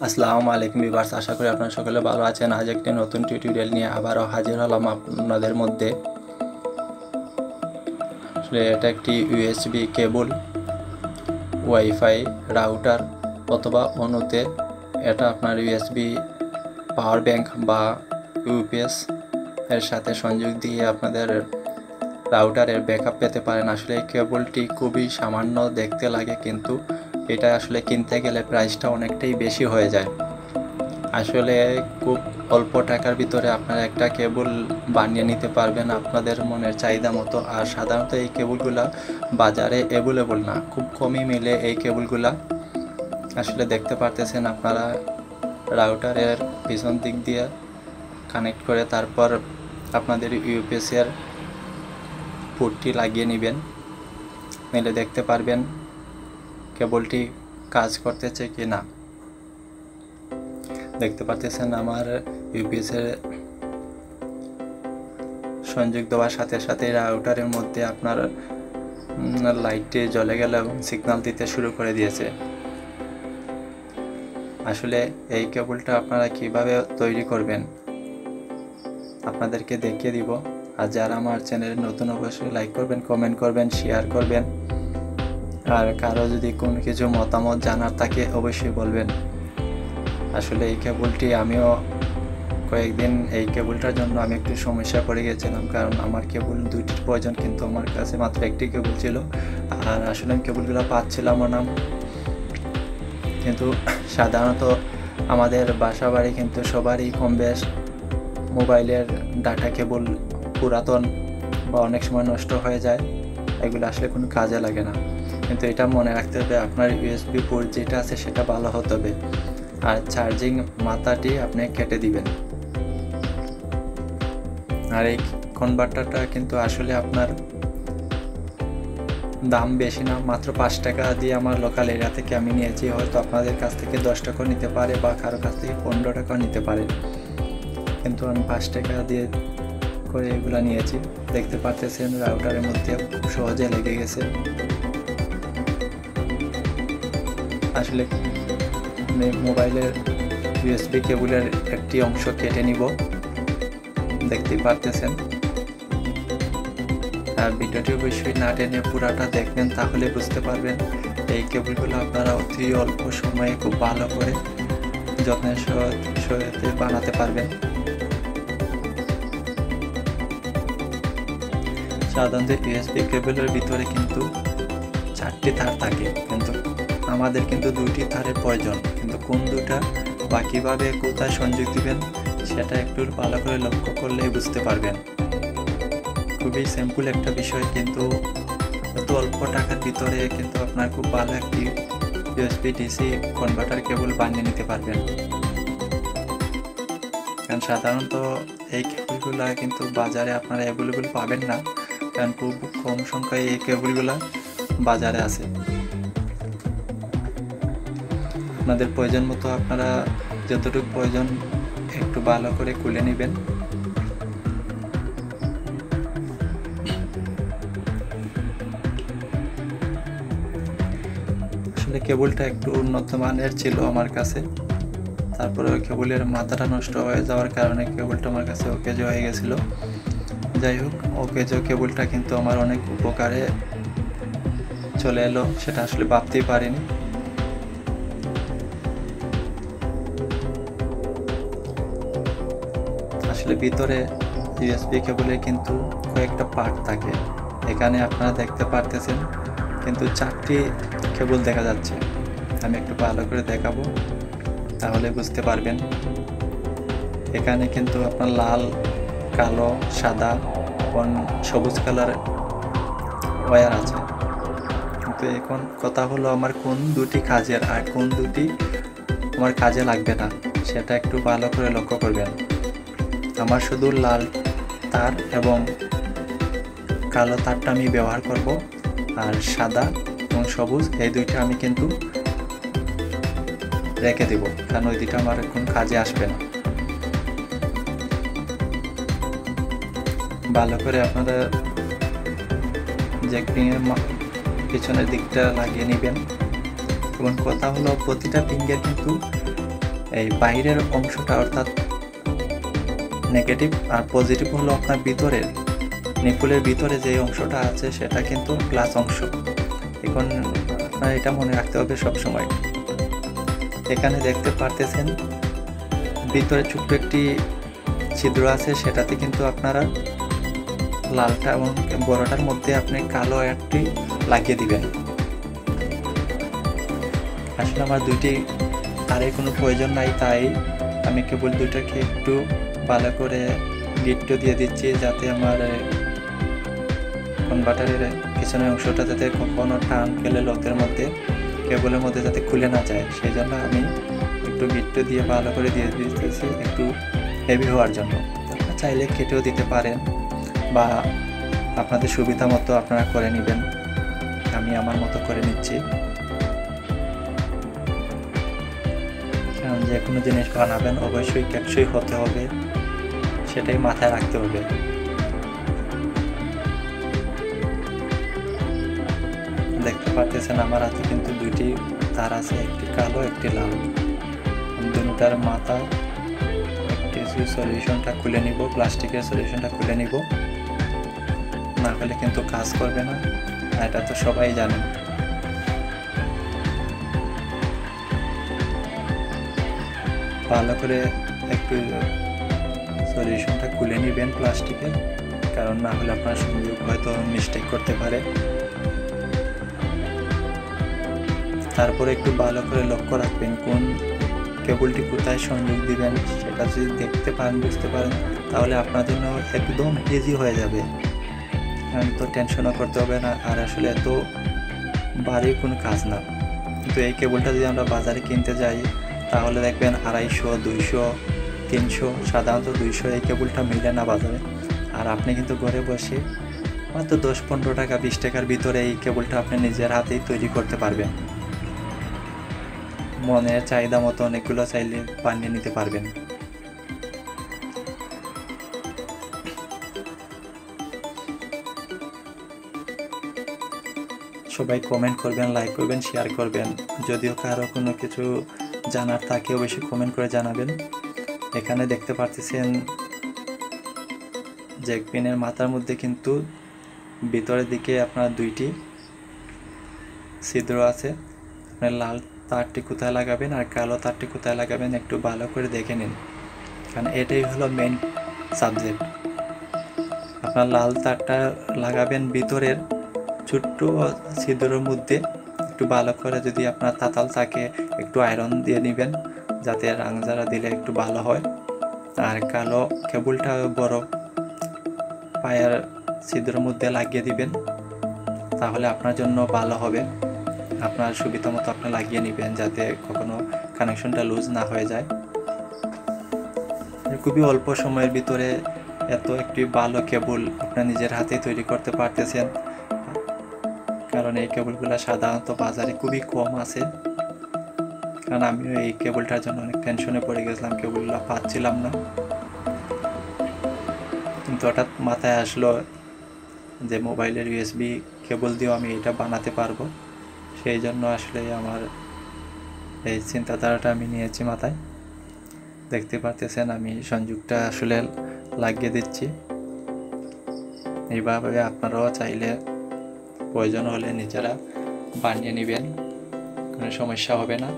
আসসালামু আলাইকুম ভিউয়ার্স, আশা করি আপনারা সকলে ভালো আছেন। আজ একটি নতুন টিউটোরিয়াল নিয়ে আবারও হাজির হলাম আপনাদের মধ্যে। আসলে এটা একটি ইউএসবি কেবল, ওয়াইফাই রাউটার অথবা অন্যতে এটা আপনার ইউএসবি পাওয়ার ব্যাংক বা ইউপিএস এর সাথে সংযোগ দিয়ে আপনাদের রাউটারের ব্যাকআপ পেতে পারেন। আসলে এই কেবলটি খুবই সামান্য দেখতে লাগে, কিন্তু এটা আসলে কিনতে গেলে প্রাইসটা অনেকটাই বেশি হয়ে যায়। আসলে খুব অল্প টাকার ভিতরে আপনারা একটা কেবল বানিয়ে নিতে পারবেন আপনাদের মনের চাহিদা মতো। আর সাধারণত এই কেবলগুলা বাজারে অ্যাভেলেবল না, খুব কমই মিলে এই কেবলগুলা। আসলে দেখতে পারতেছেন আপনারা, রাউটারের পিছন দিক দিয়ে কানেক্ট করে তারপর আপনাদের ইউপিএসের পোর্টটি লাগিয়ে নেবেন, নিলে দেখতে পারবেন কেবলটি কাজ করতেছে কি না। দেখতে পাচ্ছেন আমার ইউপিএসের সংযোগ দেওয়ার সাথে সাথে রাউটারের মধ্যে আপনার লাইটটি জ্বলে গেল এবং সিগন্যাল দিতে শুরু করে দিয়েছে। আসলে এই কেবলটা আপনারা কিভাবে তৈরি করবেন আপনাদেরকে দেখিয়ে দিব। আর যারা আমার চ্যানেলে নতুন, অবশ্যই লাইক করবেন, কমেন্ট করবেন, শেয়ার করবেন। আর কারো যদি কোনো কিছু মতামত জানার থাকে অবশ্যই বলবেন। আসলে এই কেবলটি আমিও কয়েকদিন এই কেবলটার জন্য আমি একটু সমস্যা পড়ে গেছিলাম, কারণ আমার কেবল দুইটির প্রয়োজন, কিন্তু আমার কাছে মাত্র একটি কেবল ছিল। আর আসলে আমি কেবলগুলো পাচ্ছিলামও না। কিন্তু সাধারণত আমাদের বাসা বাড়ি কিন্তু সবারই কম বেশ মোবাইলের ডাটা কেবল পুরাতন বা অনেক সময় নষ্ট হয়ে যায়, এগুলো আসলে কোনো কাজে লাগে না। কিন্তু এটা মনে রাখতে হবে, আপনার ইউএসবি পোর্ট যেটা আছে সেটা ভালো হতে হবে। আর চার্জিং মাথাটি আপনি কেটে দিবেন। আর এই কনভার্টারটা কিন্তু আসলে আপনার দাম বেশি না, মাত্র 5 টাকা দিয়ে আমার লোকাল এরিয়া থেকে আমি নিয়েছি। হয়তো আপনাদের কাছ থেকে 10 টাকাও নিতে পারে বা কারো কাছ থেকে 15 টাকাও নিতে পারে, কিন্তু আমি 5 টাকা দিয়ে করে এগুলো নিয়েছি। দেখতে পাচ্ছেন রাউটারের মধ্যে খুব সহজে লেগে গেছে। আসলে মোবাইলের ইউএসবি কেবলের একটি অংশ কেটে নিব, দেখতে পারতেছেন। আর ভিডিওটি অবশ্যই না টেনে পুরাটা দেখবেন, তাহলে বুঝতে পারবেন এই কেবলগুলো আপনারা অতি অল্প সময়ে খুব ভালো করে যত্নের সহিত বানাতে পারবেন। সাধারণত ইউএসবি কেবলের ভিতরে কিন্তু 4টি তার থাকে, কিন্তু আমাদের কিন্তু 2টি তারের প্রয়োজন। কিন্তু কোন দুটা বা কীভাবে কোথায় সংযোগ দিবেন সেটা একটু ভালো করে লক্ষ্য করলেই বুঝতে পারবেন। খুবই সিম্পল একটা বিষয়, কিন্তু এত অল্প টাকার ভিতরে কিন্তু আপনার খুব ভালো একটি ইউএসবি ডিসি কনভার্টার কেবল বানিয়ে নিতে পারবেন। কারণ সাধারণত এই কেবলগুলো কিন্তু বাজারে আপনারা অ্যাভেলেবল পাবেন না, কারণ খুব কম সংখ্যায় এই কেবলগুলো বাজারে আছে। আপনাদের প্রয়োজন মতো আপনারা যতটুকু প্রয়োজন একটু ভালো করে খুলে নেবেন। আসলে কেবলটা একটু উন্নত মানের ছিল আমার কাছে, তারপরে ওই কেবলের মাথাটা নষ্ট হয়ে যাওয়ার কারণে কেবলটা আমার কাছে অকেজো হয়ে গেছিলো। যাই হোক, অকেজো কেবলটা কিন্তু আমার অনেক উপকারে চলে এলো, সেটা আসলে ভাবতেই পারিনি। আসলে ভিতরে ইউএসবি কেবলে কিন্তু কয়েকটা পার্ট থাকে, এখানে আপনারা দেখতে পারতেছেন কিন্তু 4টি কেবল দেখা যাচ্ছে। আমি একটু ভালো করে দেখাবো, তাহলে বুঝতে পারবেন। এখানে কিন্তু আপনার লাল, কালো, সাদা, সবুজ কালার ওয়্যার আছে। কিন্তু এখন কথা হলো আমার কোন দুটি কাজের আর কোন দুটি আমার কাজে লাগবে না সেটা একটু ভালো করে লক্ষ্য করবেন। আমার শুধু লাল তার এবং কালো তারটা আমি ব্যবহার করব, আর সাদা এবং সবুজ এই দুইটা আমি কিন্তু রেখে দেব, কারণ ওই দুইটা আমার কোন কাজে আসবে না। ভালো করে আপনারা জ্যাকপিংয়ের পিছনের দিকটা লাগিয়ে নেবেন। এবং কথা হলো প্রতিটা পিঙ্গের কিন্তু এই বাইরের অংশটা অর্থাৎ নেগেটিভ, আর পজিটিভ হলো আপনার ভিতরের নিপুলের ভিতরে যে অংশটা আছে সেটা কিন্তু গ্লাস অংশ। এখন আপনার এটা মনে রাখতে হবে সবসময়। এখানে দেখতে পারতেছেন ভিতরে ছোট্ট একটি ছিদ্র আছে, সেটাতে কিন্তু আপনারা লালটা এবং বড়টার মধ্যে আপনি কালো একটি লাগিয়ে দিবেন। আসলে আমার দুইটি তারের কোনো প্রয়োজন নাই, তাই আমি কেবল দুইটাকে একটু ভালো করে গিট্টো দিয়ে দিচ্ছি, যাতে আমার কনভার্টারের পিছনের অংশটা যাতে কখনো টান খেলে লতের মধ্যে কেবলের মধ্যে যাতে খুলে না যায়, সেই জন্য আমি একটু গিট্টো দিয়ে ভালো করে দিয়ে দিতেছি, একটু হেভি হওয়ার জন্য। আপনারা চাইলে কেটেও দিতে পারেন বা আপনাদের সুবিধা মতো আপনারা করে নেবেন। আমি আমার মতো করে নিচ্ছি, কারণ যে কোনো জিনিস বানাবেন অবশ্যই টেকসই হতে হবে, সেটাই মাথায় রাখতে হবে। দেখতে পাচ্ছেন আমার হাতে কিন্তু দুইটি তার আছে, একটি কালো একটি লাল। দুটার মাথা একটি সলিউশনটা খুলে নিব, প্লাস্টিকের সলিউশনটা খুলে নিব, না হলে কিন্তু কাজ করবে না, এটা তো সবাই জানেন। ভালো করে একটু সলিউশনটা খুলে নেবেন প্লাস্টিকের, কারণ না হলে আপনার সংযোগ হয়তো মিস্টেক করতে পারে। তারপরে একটু ভালো করে লক্ষ্য রাখবেন কোন কেবলটি কোথায় সংযোগ দিবেন, সেটা যদি দেখতে পারেন বুঝতে পারেন তাহলে আপনার জন্য একদম ইজি হয়ে যাবে, তো টেনশনও করতে হবে না। আর আসলে এত ভারী কোনো কাজ না, কিন্তু এই কেবলটা যদি আমরা বাজারে কিনতে যাই তাহলে দেখবেন 250, 200, 300, সাধারণত 200 এই কেবলটা মিলে না বাজারে। আর আপনি কিন্তু ঘরে বসে মাত্র 10-15 টাকা 20 টাকার ভিতরে এই কেবলটা আপনি নিজের হাতেই তৈরি করতে পারবেন। মনের চাহিদা মতো অনেকগুলো চাইলে বানিয়ে নিতে পারবেন। সবাই কমেন্ট করবেন, লাইক করবেন, শেয়ার করবেন। যদিও কারো কোনো কিছু জানার থাকে অবশ্যই কমেন্ট করে জানাবেন। এখানে দেখতে পাচ্ছেন জ্যাক পিনের মাথার মধ্যে কিন্তু ভিতরের দিকে আপনার দুইটি ছিদ্র আছে। আপনার লাল তারটি কোথায় লাগাবেন আর কালো তারটি কোথায় লাগাবেন একটু ভালো করে দেখে নিন, কারণ এটাই হলো মেইন সাবজেক্ট। আপনার লাল তারটা লাগাবেন ভিতরের ছোট্ট ছিদ্রের মধ্যে, একটু ভালো করে যদি আপনার তাতাল থাকে একটু আয়রন দিয়ে নেবেন, যাতে রাংজারা দিলে একটু ভালো হয়। আর কালো কেবলটা বড় পায়ের ছিদ্রের মধ্যে লাগিয়ে দিবেন, তাহলে আপনার জন্য ভালো হবে। আপনার সুবিধা মতো আপনি লাগিয়ে নেবেন, যাতে কখনো কানেকশনটা লুজ না হয়ে যায়। খুবই অল্প সময়ের ভিতরে এত একটি ভালো কেবল আপনি নিজের হাতে তৈরি করতে পারতেছেন, কারণ এই কেবলগুলো সাধারণত বাজারে খুবই কম আছে। কারণ আমিও এই কেবলটার জন্য অনেক টেনশনে পড়ে গেছিলাম, কেবলগুলো পাচ্ছিলাম না। কিন্তু হঠাৎ মাথায় আসলো যে মোবাইলের ইউএসবি কেবল দিয়েও আমি এটা বানাতে পারবো, সেই জন্য আসলে আমার এই চিন্তাধারাটা আমি নিয়েছি মাথায়। দেখতে পাচ্ছেন আমি সংযোগটা আসলে লাগিয়ে দিচ্ছি। এইভাবে আপনারাও চাইলে প্রয়োজন হলে নিজেরা বানিয়ে নেবেন, কোনো সমস্যা হবে না।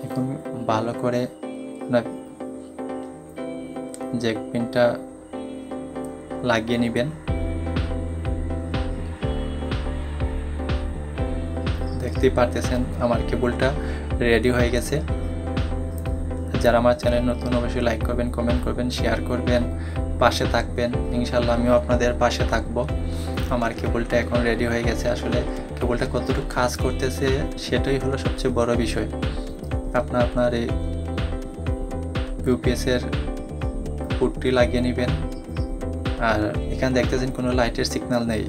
এখন ভালো করে জ্যাক পিনটা লাগিয়ে নেবেন। দেখতেই পারতেছেন আমার কেবলটা রেডি হয়ে গেছে। যারা আমার চ্যানেল নতুন অবশ্যই লাইক করবেন, কমেন্ট করবেন, শেয়ার করবেন, পাশে থাকবেন। ইনশাল্লাহ আমিও আপনাদের পাশে থাকব। আমার কেবলটা এখন রেডি হয়ে গেছে। আসলে কেবলটা কতটুকু কাজ করতেছে সেটাই হলো সবচেয়ে বড় বিষয়। আপনার এই ইউপিএসের পুটটি লাগিয়ে নেবেন। আর এখানে দেখতেছেন কোনো লাইটের সিগন্যাল নেই,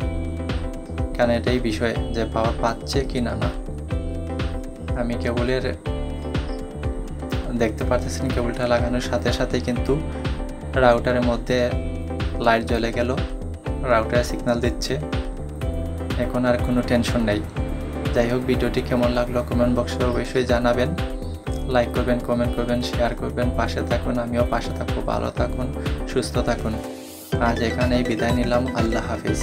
কারণ এটাই বিষয় যে পাওয়ার পাচ্ছে কি না। আমি কেবলের দেখতে পাচ্ছেন কেবলটা লাগানোর সাথে সাথে কিন্তু রাউটারের মধ্যে লাইট জ্বলে গেল, রাউটারে সিগন্যাল দিচ্ছে। এখন আর কোনো টেনশন নেই। যাই হোক, ভিডিওটি কেমন লাগলো কমেন্ট বক্সে অবশ্যই জানাবেন। লাইক করবেন, কমেন্ট করবেন, শেয়ার করবেন, পাশে থাকুন। আমিও পাশে থাকবো। ভালো থাকুন, সুস্থ থাকুন। আজ এখানেই বিদায় নিলাম। আল্লাহ হাফিজ।